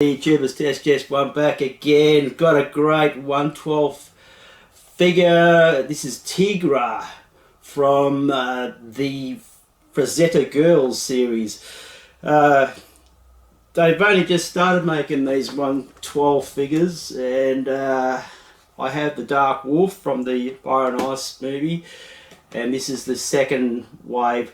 YouTubers, Test Just One back again. Got a great 1/12 figure. This is Teegra from the Frazetta Girls series. They've only just started making these 1/12 figures, and I have the Dark Wolf from the Fire and Ice movie, and this is the second wave.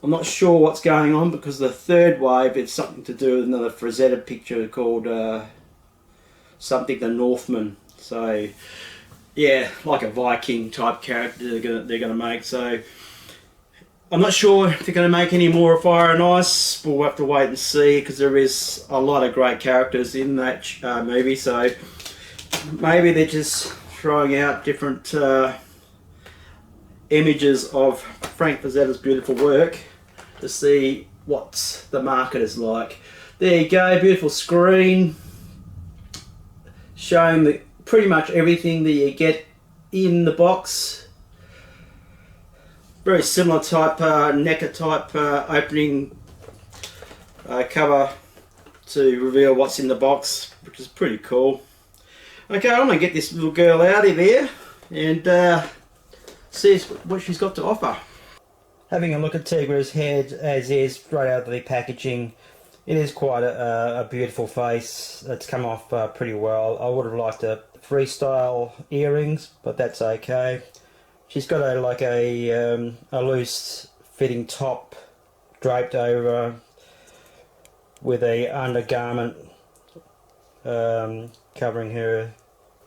I'm not sure what's going on, because the third wave, it's something to do with another Frazetta picture called something the Northman. So yeah, like a Viking type character they're gonna make. So I'm not sure if they're gonna make any more Fire and Ice. We'll have to wait and see, because there is a lot of great characters in that movie. So maybe they're just throwing out different images of Frank Frazetta's beautiful work to see what the market is like. There you go, beautiful screen showing pretty much everything that you get in the box. Very similar type NECA type opening cover to reveal what's in the box, which is pretty cool. Okay, I'm going to get this little girl out of there and see what she's got to offer. Having a look at Teegra's head as is, straight out of the packaging, it is quite a beautiful face. It's come off pretty well. I would have liked a freestyle earrings, but that's okay. She's got a loose fitting top draped over with a undergarment covering her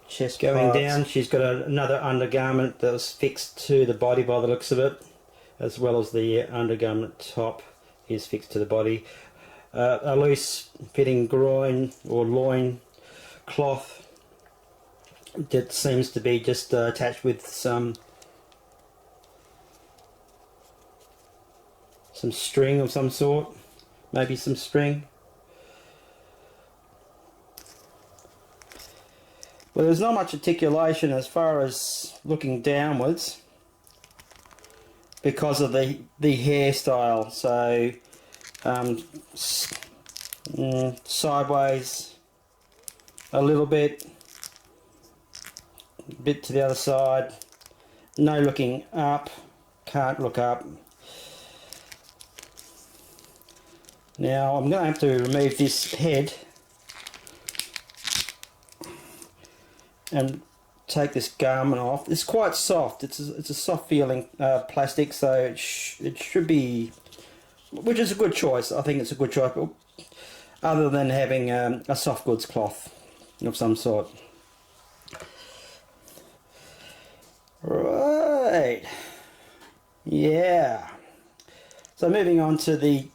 chest. Going down, she's got another undergarment that was fixed to the body by the looks of it, as well as the undergarment top is fixed to the body. A loose fitting groin or loin cloth that seems to be just attached with some string of some sort, maybe some string. Well, there's not much articulation as far as looking downwards because of the hairstyle. So sideways a little bit to the other side, no looking up, can't look up. Now I'm going to have to remove this head and take this garment off. It's quite soft. It's a soft feeling plastic, so it should be, which is a good choice. I think it's a good choice, but other than having a soft goods cloth of some sort. Right. Yeah. So moving on to the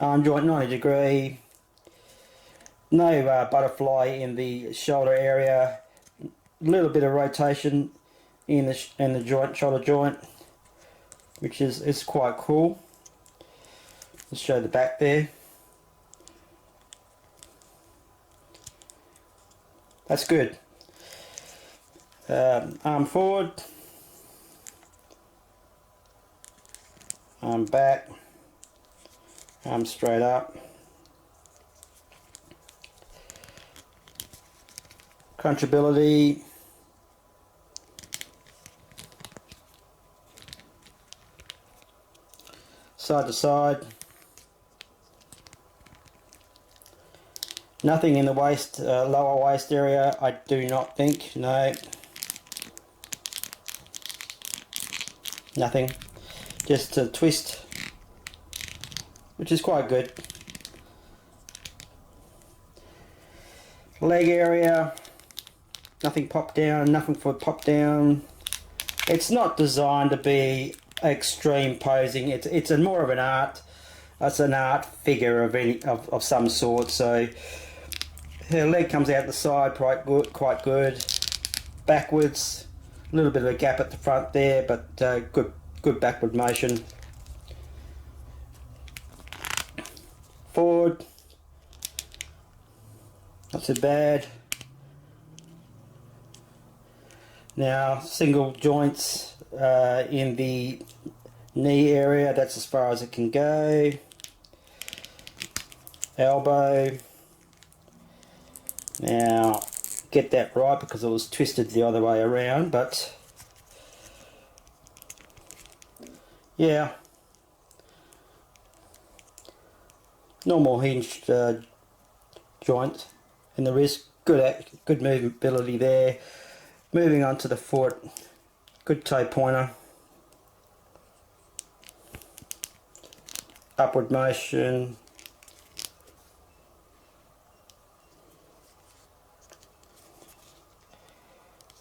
arm joint, 90 degree. No butterfly in the shoulder area. Little bit of rotation in the joint, shoulder joint, which is quite cool. Let's show the back there. That's good. Arm forward, arm back, arm straight up. Crunchability. Side to side. Nothing in the waist, lower waist area, I do not think, no. Nothing. Just a twist, which is quite good. Leg area, nothing pop down, nothing for pop down. It's not designed to be extreme posing. It's more of an art. It's an art figure of some sort. So her leg comes out the side quite good. Backwards, a little bit of a gap at the front there, but good backward motion. Forward, not too bad. Now single joints in the knee area, that's as far as it can go. elbow. Now get that right because it was twisted the other way around, but yeah, normal hinged joint in the wrist. Good movability there. Moving on to the foot, good toe pointer, upward motion.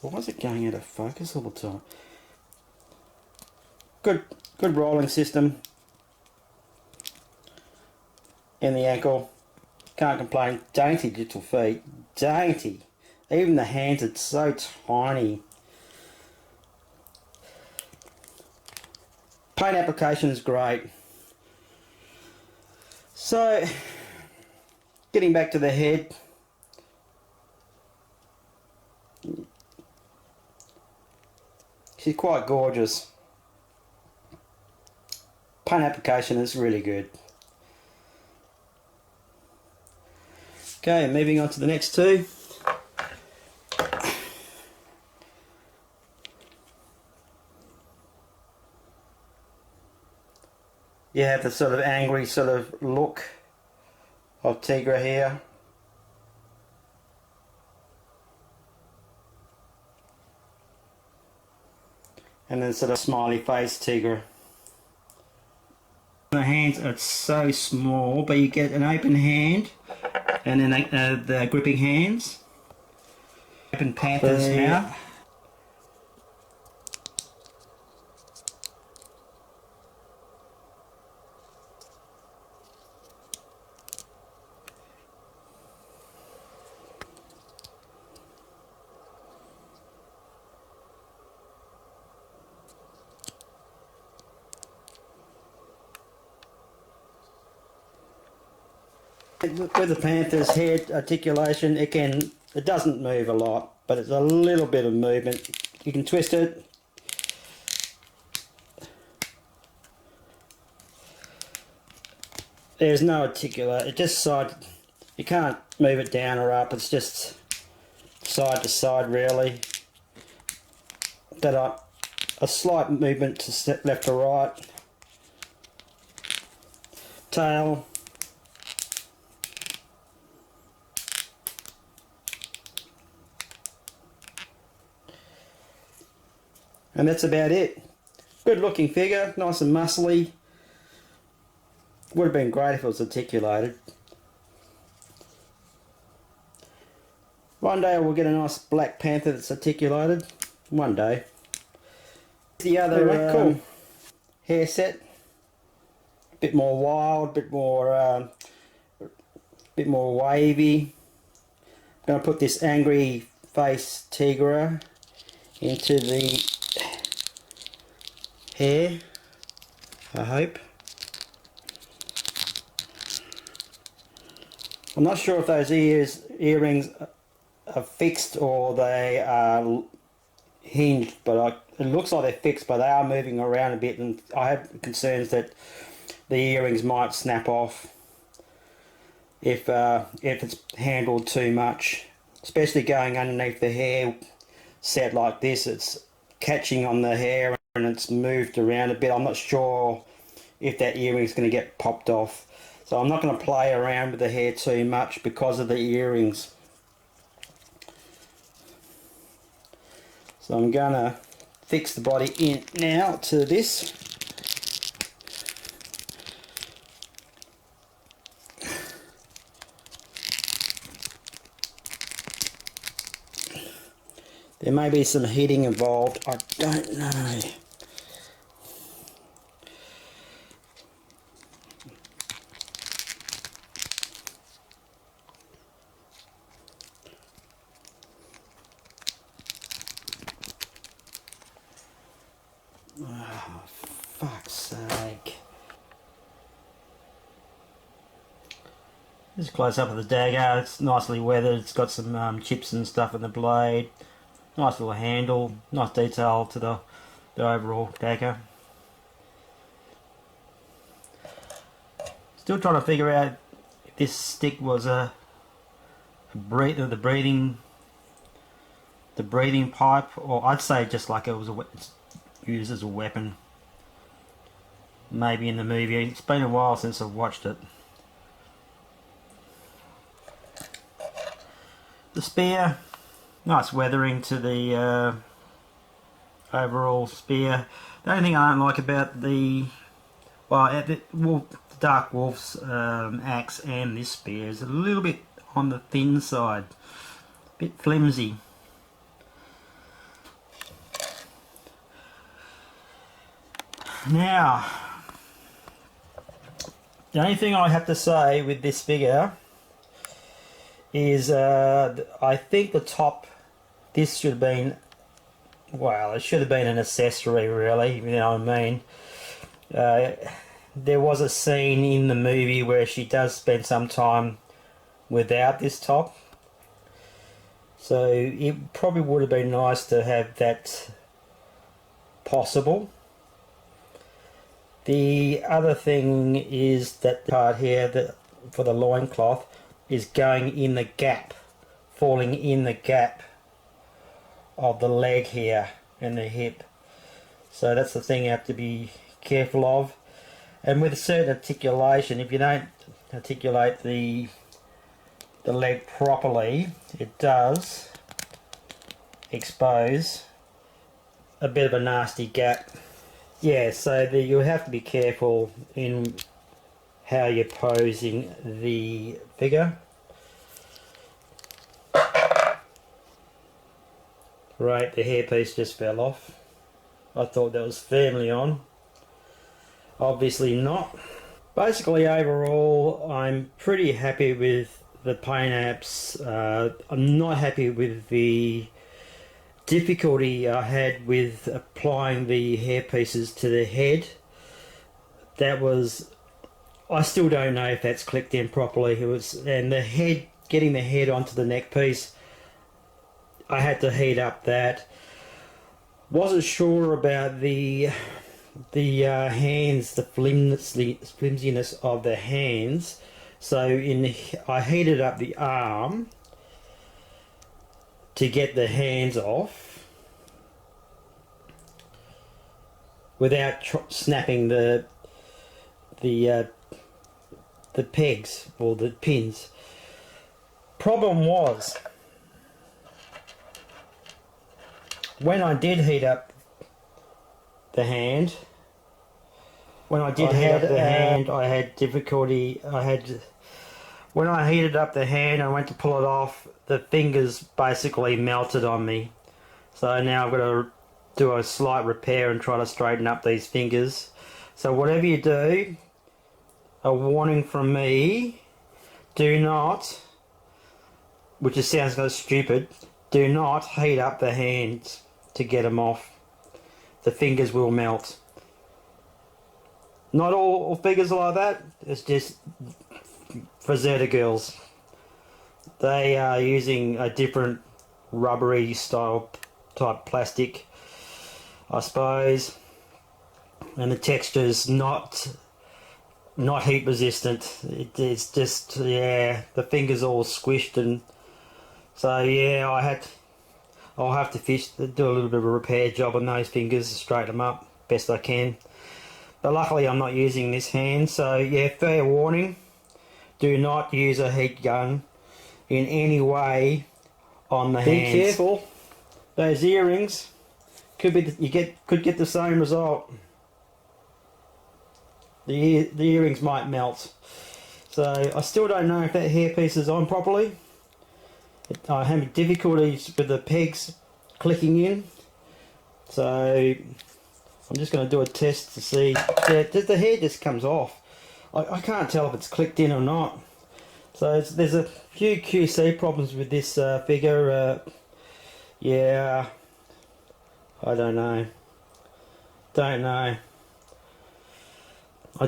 Why is it going out of focus all the time? Good rolling system in the ankle. Can't complain. Dainty little feet. Dainty. Even the hands are so tiny. Paint application is great. So, getting back to the head. She's quite gorgeous. Paint application is really good. Okay, moving on to the next two. You have the sort of angry sort of look of Teegra here. And then sort of smiley face Teegra. The hands are so small, but you get an open hand and then the gripping hands. Open Panther's mouth. With the Panther's head articulation, it doesn't move a lot, but it's a little bit of movement. You can twist it. There's no articulate. It just side. You can't move it down or up. It's just side to side, really. But a slight movement to left to right. Tail. And that's about it. Good looking figure, nice and muscly. Would have been great if it was articulated. One day we'll get a nice black panther that's articulated. One day. The other cool hair set. Bit more wild, bit more wavy. I'm going to put this angry face Teegra into the hair, I hope. I'm not sure if those earrings are fixed or they are hinged, but it looks like they're fixed, but they are moving around a bit, and I have concerns that the earrings might snap off if it's handled too much, especially going underneath the hair set like this. It's catching on the hair and it's moved around a bit. I'm not sure if that earring is going to get popped off, so I'm not going to play around with the hair too much because of the earrings. So I'm going to fix the body in now to this. There may be some heating involved, I don't know. Oh, fuck's sake. This is close up of the dagger. It's nicely weathered. It's got some chips and stuff in the blade. Nice little handle. Nice detail to the overall dagger. Still trying to figure out this stick was the breathing pipe, or I'd say just like it was used as a weapon. Maybe in the movie. It's been a while since I've watched it. The spear, nice weathering to the overall spear. The only thing I don't like about the Dark Wolf's axe and this spear is a little bit on the thin side, a bit flimsy. Now, the only thing I have to say with this figure is I think the top, this should have been, well, it should have been an accessory really, you know what I mean. There was a scene in the movie where she does spend some time without this top, so it probably would have been nice to have that possible. The other thing is that the part here for the loincloth is going in the gap, falling in the gap of the leg here and the hip. So that's the thing you have to be careful of. And with a certain articulation, if you don't articulate the leg properly, it does expose a bit of a nasty gap. Yeah, so you have to be careful in how you're posing the figure. Right, the hairpiece just fell off. I thought that was firmly on. Obviously not. Basically overall I'm pretty happy with the paint apps. I'm not happy with the difficulty I had with applying the hairpieces to the head. That was, I still don't know if that's clicked in properly. And the head, getting the head onto the neck piece, I had to heat up that. Wasn't sure about the hands, the flimsiness of the hands. So I heated up the arm to get the hands off without snapping the pegs or the pins. Problem was, when I did heat up the hand, I had difficulty. When I heated up the hand, I went to pull it off, the fingers basically melted on me. So now I've got to do a slight repair and try to straighten up these fingers. So whatever you do, a warning from me, do not, which just sounds kind of stupid, do not heat up the hands to get them off. The fingers will melt. Not all figures are like that, it's just Frazetta girls. They are using a different rubbery style type plastic, I suppose, and the texture's not heat resistant. It's just, yeah, the fingers all squished, and so yeah, I'll have to do a little bit of a repair job on those fingers, straighten them up best I can. But luckily I'm not using this hand, so yeah, fair warning. Do not use a heat gun in any way on the hands. Be careful. Those earrings could get the same result. The earrings might melt. So I still don't know if that hairpiece is on properly. I have difficulties with the pegs clicking in. So I'm just going to do a test to see. Yeah, the hair just comes off. I can't tell if it's clicked in or not. So there's a few QC problems with this figure. Yeah, I don't know. I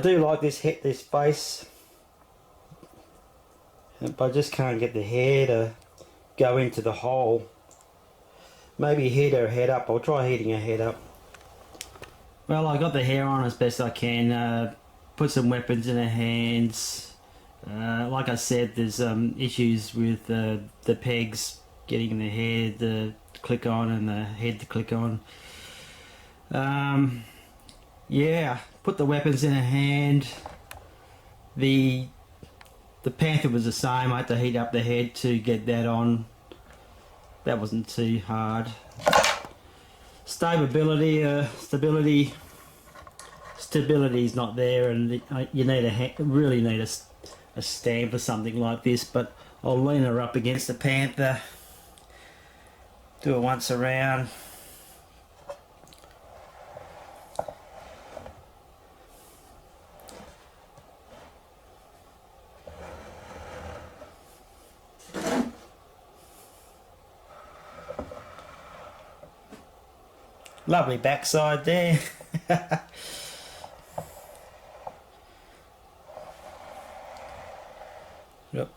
do like this face, but I just can't get the hair to go into the hole. Maybe heat her head up. I'll try heating her head up. Well, I got the hair on as best I can. Put some weapons in her hands, Like I said, there's issues with the pegs getting the head to click on and the head to click on. Yeah, put the weapons in a hand. The Panther was the same. I had to heat up the head to get that on. That wasn't too hard. Stability is not there, and you need really need a stand for something like this. But I'll lean her up against the Panther. Do it once around. Lovely backside there. Yep.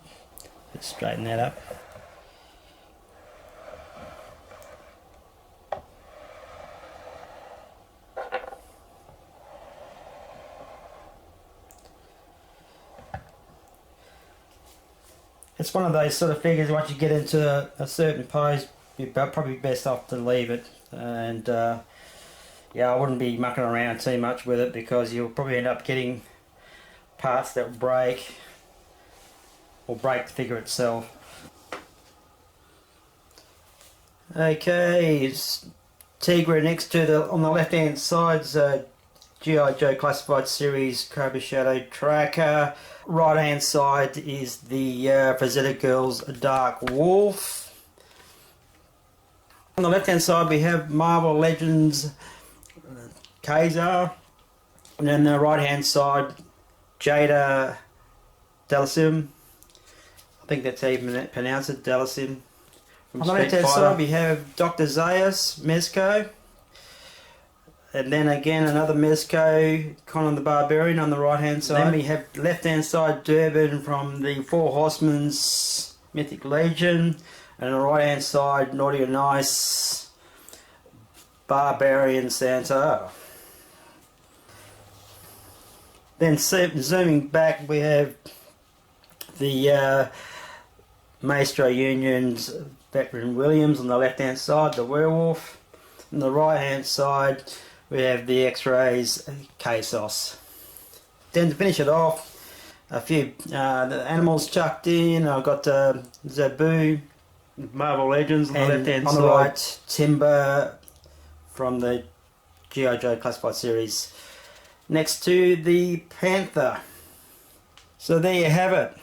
Let's straighten that up. It's one of those sort of figures, once you get into a certain pose, you're probably best off to leave it. And yeah, I wouldn't be mucking around too much with it, because you'll probably end up getting parts that will break, or break the figure itself. Okay, it's Teegra next to on the left hand side's G.I. Joe Classified Series Cobra Shadow Tracker. Right hand side is the Frazetta Girls Dark Wolf. On the left hand side we have Marvel Legends Kazar, and then the right hand side Jada Delasim. I think that's how you pronounce it, Delasim. On the left hand side we have Dr. Zayas Mezco, and then again another Mezco, Conan the Barbarian on the right hand side. Then we have left hand side Durban from the Four Horsemen's Mythic Legion, and on the right hand side Naughty and Nice Barbarian Santa. Then zooming back we have the Maestro Union's Veteran Williams on the left hand side, the Werewolf. On the right hand side we have the X-Rays Kasos. Then to finish it off, a few the animals chucked in. I've got Zabu, Marvel Legends on the left hand side. On the right, Timber from the G.I. Joe Classified Series, next to the Panther. So there you have it.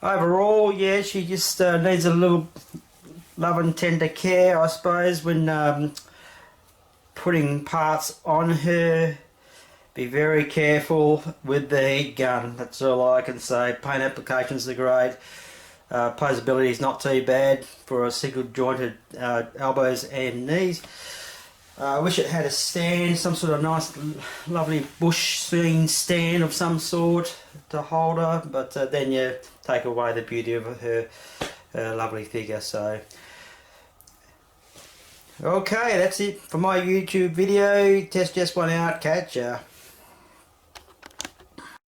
Overall, yeah, she just needs a little love and tender care, I suppose, when putting parts on her. Be very careful with the heat gun, that's all I can say. Paint applications are great. Posability is not too bad for a single jointed elbows and knees. I wish it had a stand, some sort of nice lovely bush scene stand of some sort to hold her, but then you take away the beauty of her lovely figure. So okay, that's it for my YouTube video. Test just one out, catch ya.